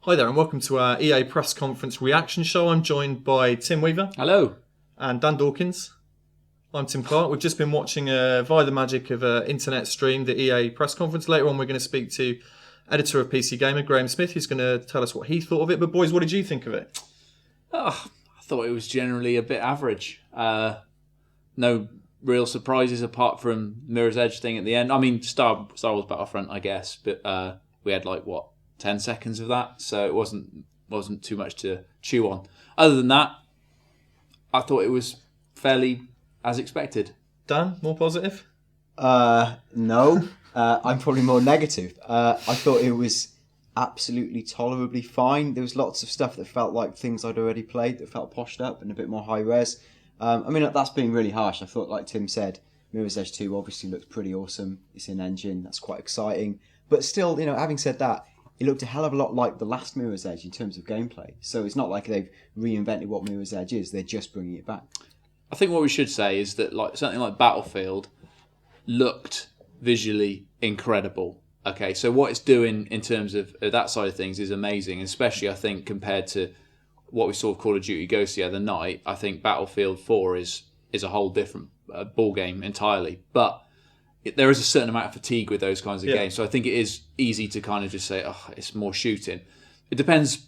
Hi there and welcome to our EA press conference reaction show. I'm joined by Tim Weaver. Hello. And Dan Dawkins. I'm Tim Clark. We've just been watching via the magic of internet stream the EA press conference. Later on we're going to speak to editor of PC Gamer, Graeme Smith, who's going to tell us what he thought of it. But boys, what did you think of it? I thought it was generally a bit average. No real surprises apart from Mirror's Edge thing at the end. I mean, Star Wars Battlefront, I guess, but we had 10 seconds of that, so it wasn't too much to chew on. Other than that, I thought it was fairly as expected. Dan, more positive? No. I'm probably more negative. I thought it was absolutely tolerably fine. There was lots of stuff that felt like things I'd already played that felt poshed up and a bit more high res. I mean, that's being really harsh. I thought, like Tim said, Mirror's Edge 2 obviously looks pretty awesome. It's in engine. That's quite exciting. But still, having said that, it looked a hell of a lot like the last Mirror's Edge in terms of gameplay. So it's not like they've reinvented what Mirror's Edge is. They're just bringing it back. I think what we should say is that something like Battlefield looked visually incredible. Okay, so what it's doing in terms of that side of things is amazing, especially I think compared to what we saw of Call of Duty Ghosts the other night. I think Battlefield 4 is a whole different ball game entirely. But there is a certain amount of fatigue with those kinds of games, so I think it is easy to kind of just say, "Oh, it's more shooting." It depends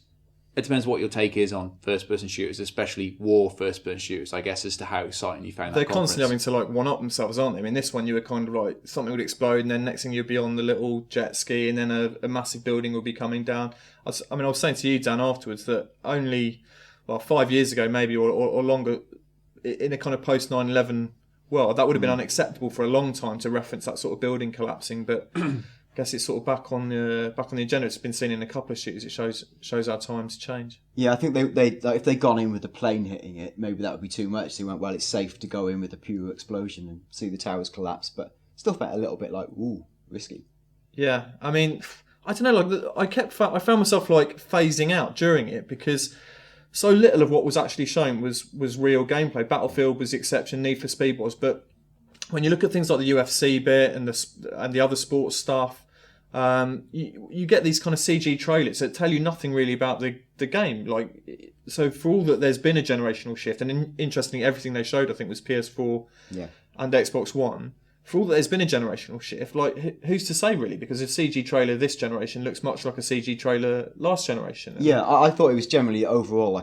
what your take is on first-person shooters, especially war first-person shooters, I guess, as to how exciting you found that They're constantly having to one-up themselves, aren't they? I mean, this one you were kind of something would explode and then next thing you'd be on the little jet ski and then a massive building would be coming down. I was saying to you, Dan, afterwards that only 5 years ago maybe or longer, in a kind of post-9/11 world, that would have been unacceptable for a long time to reference that sort of building collapsing, but I guess it's sort of back on the agenda. It's been seen in a couple of shooters. It shows our times change. Yeah, I think they if they'd gone in with the plane hitting it, maybe that would be too much. They went, well, it's safe to go in with a pure explosion and see the towers collapse, but still felt a little bit risky. Yeah, I mean, I don't know. I found myself phasing out during it because so little of what was actually shown was real gameplay. Battlefield was the exception. Need for Speed was, but when you look at things like the UFC bit and the other sports stuff, you get these kind of CG trailers that tell you nothing really about the game. So for all that there's been a generational shift, and interestingly, everything they showed I think was PS4 and Xbox One. For all that there's been a generational shift, who's to say really? Because a CG trailer this generation looks much like a CG trailer last generation. Yeah, I thought it was generally overall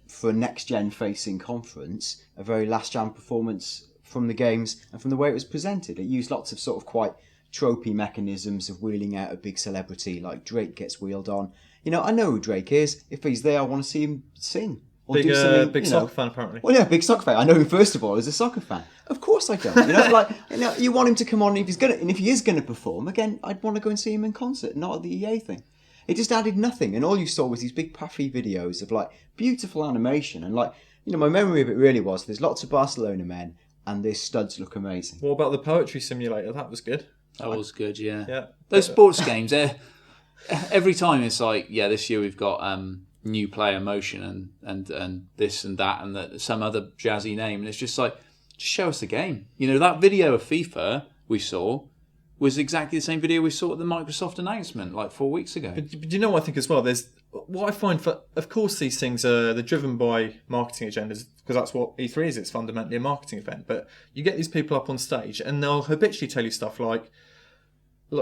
for a next gen facing conference, a very last gen performance from the games and from the way it was presented. It used lots of sort of quite tropey mechanisms of wheeling out a big celebrity, like Drake gets wheeled on. I know who Drake is. If he's there, I want to see him sing. Or big do something, big soccer fan, apparently. Well, yeah, big soccer fan. I know him first of all as a soccer fan. Of course I don't. You want him to come on if he is gonna perform again. I'd want to go and see him in concert, not at the EA thing. It just added nothing, and all you saw was these big puffy videos of beautiful animation, and my memory of it really was there's lots of Barcelona men, and their studs look amazing. What about the poetry simulator? That was good. That was good, yeah. Yeah. Those sports games, every time it's this year we've got new player motion and this and that and some other jazzy name, and it's just just show us the game. That video of FIFA we saw was exactly the same video we saw at the Microsoft announcement 4 weeks ago. But you know what I think as well? There's what I find of course these things they're driven by marketing agendas because that's what E3 is. It's fundamentally a marketing event. But you get these people up on stage and they'll habitually tell you stuff like,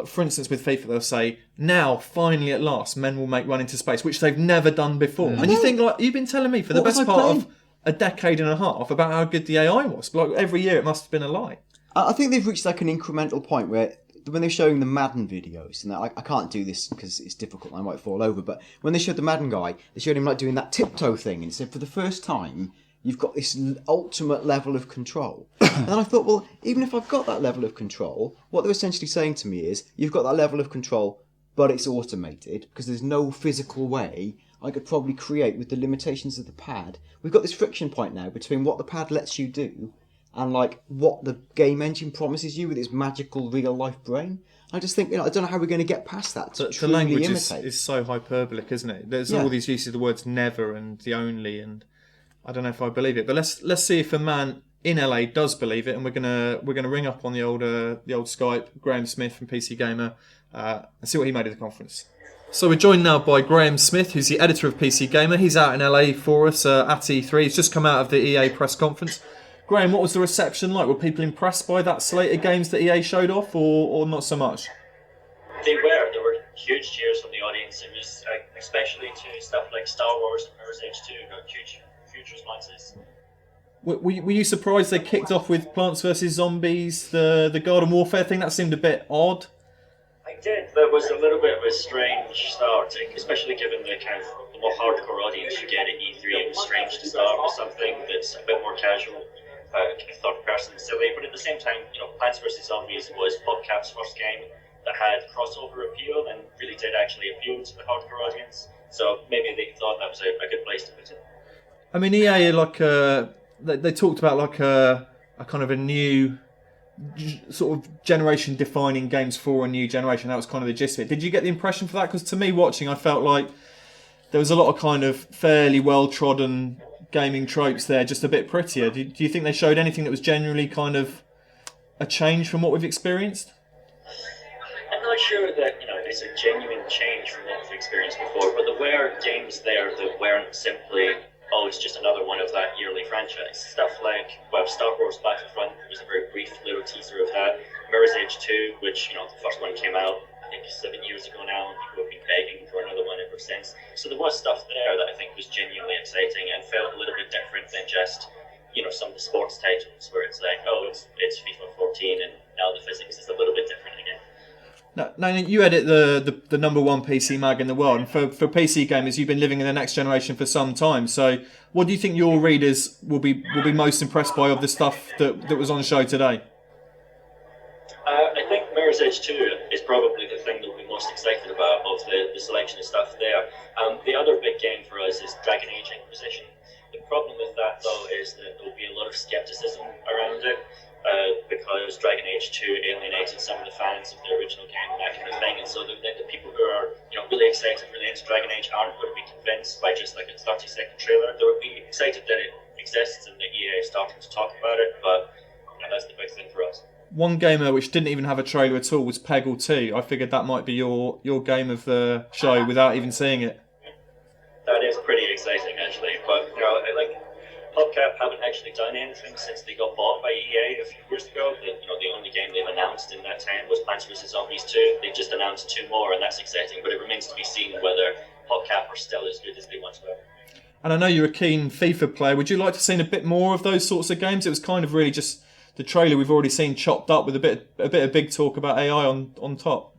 for instance, with FIFA, they'll say, now, finally, at last, men will make run into space, which they've never done before. And you think, you've been telling me for the best part of a decade and a half about how good the AI was. But every year it must have been a lie. I think they've reached an incremental point where when they're showing the Madden videos, and I can't do this because it's difficult and I might fall over, but when they showed the Madden guy, they showed him doing that tiptoe thing, and he said, for the first time, you've got this ultimate level of control. And then I thought, well, even if I've got that level of control, what they're essentially saying to me is, you've got that level of control, but it's automated, because there's no physical way I could probably create with the limitations of the pad. We've got this friction point now between what the pad lets you do and what the game engine promises you with its magical real-life brain. I just think, I don't know how we're going to get past that to the language is so hyperbolic, isn't it? There's all these uses of the words never and the only, and I don't know if I believe it, but let's see if a man in LA does believe it, and we're gonna ring up on the old Skype Graeme Smith from PC Gamer and see what he made of the conference. So we're joined now by Graeme Smith, who's the editor of PC Gamer. He's out in LA for us at E3. He's just come out of the EA press conference. Graeme, what was the reception like? Were people impressed by that slate of games that EA showed off, or not so much? They were. There were huge cheers from the audience. It was especially to stuff like Star Wars and Mirror's Edge 2 got huge responses. Were you surprised they kicked off with Plants vs Zombies, the Garden Warfare thing? That seemed a bit odd. I did. There was a little bit of a strange start, especially given the kind of the more hardcore audience you get at E3. It was strange to start with something that's a bit more casual, kind of third person silly. But at the same time, Plants vs Zombies was PopCap's first game that had crossover appeal and really did actually appeal to the hardcore audience. So maybe they thought that was a good place to put it. I mean, EA they talked about a kind of a new sort of generation-defining games for a new generation. That was kind of the gist of it. Did you get the impression for that? Because to me, watching, I felt like there was a lot of kind of fairly well-trodden gaming tropes there, just a bit prettier. Do you think they showed anything that was genuinely kind of a change from what we've experienced? I'm not sure that it's a genuine change from what we've experienced before, but there were games there that weren't simply, it's just another one of that yearly franchise. Stuff like, Star Wars Battlefront, there was a very brief little teaser of that. Mirror's Edge 2, which, the first one came out, I think 7 years ago now, and people have been begging for another one ever since. So there was stuff there that I think was genuinely exciting and felt a little bit different than just, some of the sports titles where it's like, it's FIFA 14 and now the physics is a little bit different again. Now, you edit the number one PC mag in the world, and for PC gamers, you've been living in the next generation for some time. So, what do you think your readers will be most impressed by of the stuff that was on show today? I think Mirror's Edge 2 is probably the thing they'll be most excited about of the selection of stuff there. The other big game for us is Dragon Age Inquisition. The problem with that, though, is that there'll be a lot of skepticism around it. Because Dragon Age 2 alienated some of the fans of the original game and that kind of thing, and so the people who are really excited, really into Dragon Age aren't going to be convinced by just like a 30-second trailer. They would be excited that it exists and that EA is starting to talk about it, but that's the big thing for us. One gamer which didn't even have a trailer at all was Peggle 2. I figured that might be your game of the show without even seeing it. That is pretty exciting, actually, but PopCap haven't actually done anything since they got bought by EA a few years ago. The only game they've announced in that time was Plants vs Zombies 2. They've just announced 2 more, and that's exciting, but it remains to be seen whether PopCap are still as good as they once were. And I know you're a keen FIFA player. Would you like to see a bit more of those sorts of games? It was kind of really just the trailer we've already seen chopped up with a bit of big talk about AI on top.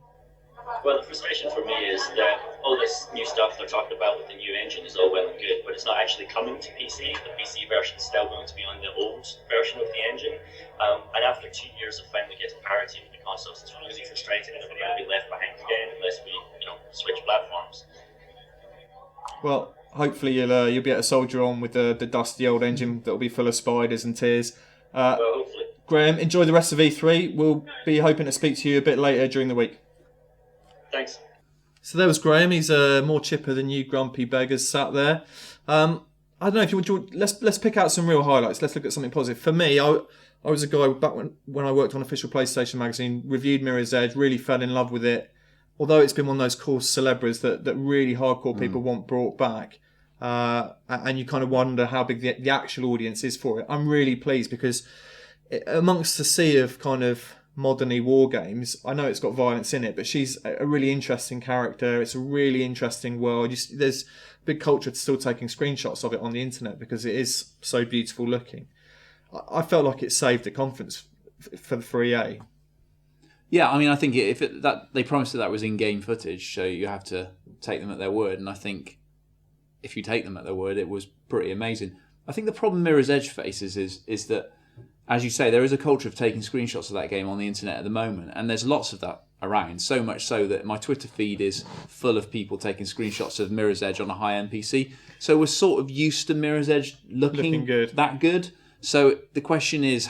Well, the frustration for me is that all this new stuff they're talking about with the new engine is all well and good, but it's not actually coming to PC. The PC version is still going to be on the old version of the engine. And after 2 years of finally getting parity with the consoles, it's really frustrating and we're going to be left behind again unless we, switch platforms. Well, hopefully you'll be able to soldier on with the dusty old engine that'll be full of spiders and tears. Well, hopefully. Graeme, enjoy the rest of E3. We'll be hoping to speak to you a bit later during the week. Thanks. So there was Graeme. He's more chipper than you grumpy beggars sat there. I don't know if you would. Let's pick out some real highlights. Let's look at something positive. For me, I was a guy back when I worked on Official PlayStation Magazine, reviewed Mirror's Edge, really fell in love with it. Although it's been one of those core celebras that really hardcore people want brought back, and you kind of wonder how big the actual audience is for it. I'm really pleased because amongst the sea of kind of modern-y war games, I know it's got violence in it, but she's a really interesting character. It's a really interesting world. There's a big culture to still taking screenshots of it on the internet because it is so beautiful looking. I felt like it saved the conference for EA. Yeah, I mean, I think that they promised that was in-game footage, so you have to take them at their word. And I think if you take them at their word, it was pretty amazing. I think the problem Mirror's Edge faces is that, as you say, there is a culture of taking screenshots of that game on the internet at the moment, and there's lots of that around, so much so that my Twitter feed is full of people taking screenshots of Mirror's Edge on a high-end PC. So we're sort of used to Mirror's Edge looking good. That good. So the question is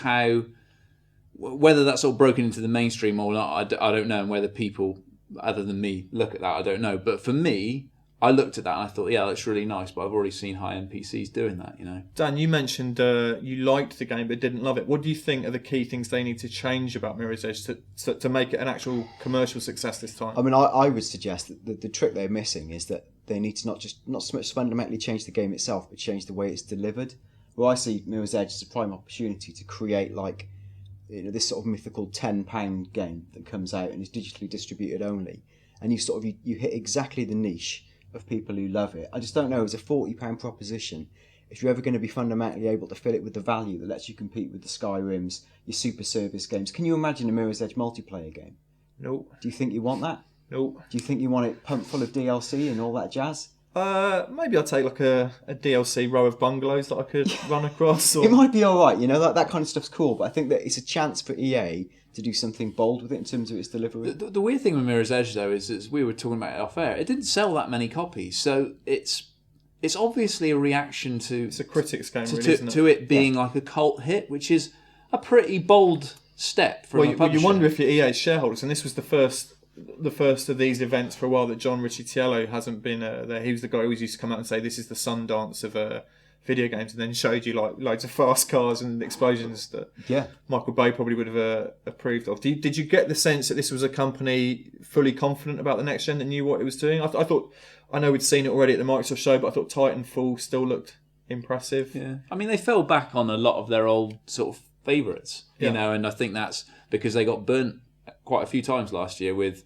whether that's all broken into the mainstream or not, I don't know, and whether people, other than me, look at that, I don't know. But for me, I looked at that and I thought, yeah, that's really nice, but I've already seen high-end PCs doing that, Dan, you mentioned you liked the game but didn't love it. What do you think are the key things they need to change about Mirror's Edge to make it an actual commercial success this time? I mean, I would suggest that the trick they're missing is that they need to not so much fundamentally change the game itself, but change the way it's delivered. Well, I see Mirror's Edge as a prime opportunity to create this sort of mythical £10 game that comes out and is digitally distributed only, and you hit exactly the niche of people who love it. I just don't know, as a £40 proposition, if you're ever going to be fundamentally able to fill it with the value that lets you compete with the Skyrims, your super service games. Can you imagine a Mirror's Edge multiplayer game? No. Do you think you want that? No. Do you think you want it pumped full of DLC and all that jazz? Maybe I'll take a DLC row of bungalows that I could run across. Or... It might be alright, that kind of stuff's cool, but I think that it's a chance for EA to do something bold with it in terms of its delivery. The weird thing with Mirror's Edge, though, is as we were talking about it off air, it didn't sell that many copies, so it's obviously a reaction to... It's a critics game, really, isn't it? To it being like a cult hit, which is a pretty bold step for a publisher. Well, you wonder if you're EA's shareholders, and this was the first of these events for a while that John Riccitiello hasn't been there. He was the guy who always used to come out and say this is the Sundance of video games, and then showed you loads of fast cars and explosions that Michael Bay probably would have approved of. Did you get the sense that this was a company fully confident about the next gen that knew what it was doing? I know we'd seen it already at the Microsoft show, but I thought Titanfall still looked impressive. Yeah, I mean, they fell back on a lot of their old sort of favourites, and I think that's because they got burnt quite a few times last year with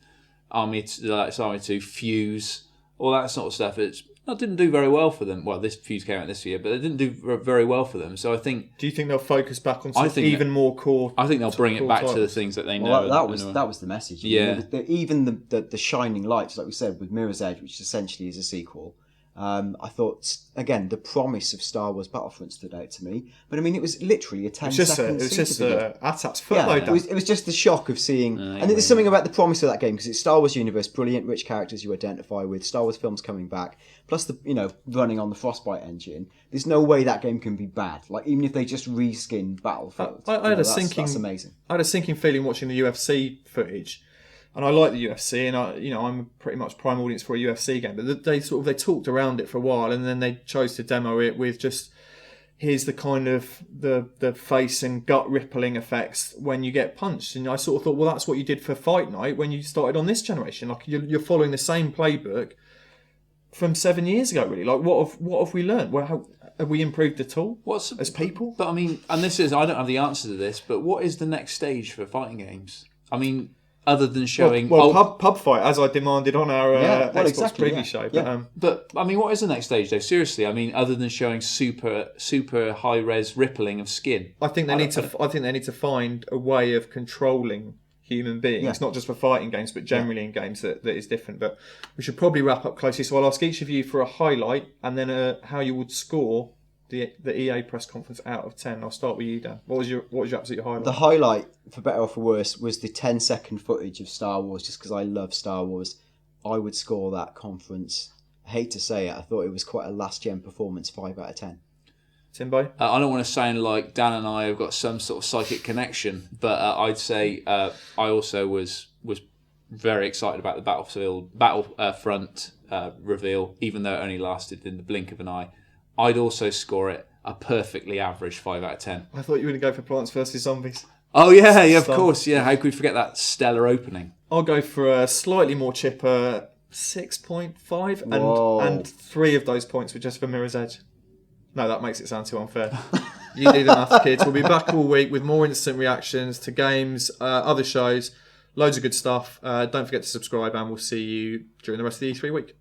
Army 2, Fuse, all that sort of stuff. It didn't do very well for them. Well, this Fuse came out this year, but it didn't do very well for them. So I think... Do you think they'll focus back on even more core... I think they'll bring it back to the things that they know. Well, that was the message. Yeah. Even the shining lights, like we said, with Mirror's Edge, which essentially is a sequel... I thought, again, the promise of Star Wars Battlefront stood out to me. But I mean, it was literally a 10-second... It was just ATAP's footload. It was just the shock of seeing... and there's something about the promise of that game, because it's Star Wars universe, brilliant, rich characters you identify with, Star Wars films coming back, plus the running on the Frostbite engine. There's no way that game can be bad. Even if they just reskin Battlefield. That's amazing. I had a sinking feeling watching the UFC footage. And I like the UFC, and I'm pretty much prime audience for a UFC game. But they talked around it for a while, and then they chose to demo it with just here's the kind of the face and gut rippling effects when you get punched. And I sort of thought, well, that's what you did for Fight Night when you started on this generation. You're following the same playbook from 7 years ago, really. What have we learned? Have we improved at all as people? But I mean, and I don't have the answer to this, but what is the next stage for fighting games? I mean, other than showing... pub fight, as I demanded on our Xbox preview show. But, I mean, what is the next stage, though? Seriously, I mean, other than showing super high-res rippling of skin. I think they need to find a way of controlling human beings, not just for fighting games, but generally in games that is different. But we should probably wrap up closely. So I'll ask each of you for a highlight, and then how you would score the EA press conference out of 10. I'll start with you, Dan. What was your absolute highlight? The highlight, for better or for worse, was the 10-second footage of Star Wars, just because I love Star Wars. I would score that conference, I hate to say it, I thought it was quite a last-gen performance, 5 out of 10. Timbo? I don't want to sound like Dan and I have got some sort of psychic connection, but I'd say I also was very excited about the Battlefront reveal, even though it only lasted in the blink of an eye. I'd also score it a perfectly average 5 out of 10. I thought you were going to go for Plants vs Zombies. Oh, yeah, of course. Yeah, how could we forget that stellar opening? I'll go for a slightly more chipper 6.5, and 3 of those points were just for Mirror's Edge. No, that makes it sound too unfair. You do the math, kids. We'll be back all week with more instant reactions to games, other shows, loads of good stuff. Don't forget to subscribe, and we'll see you during the rest of the E3 week.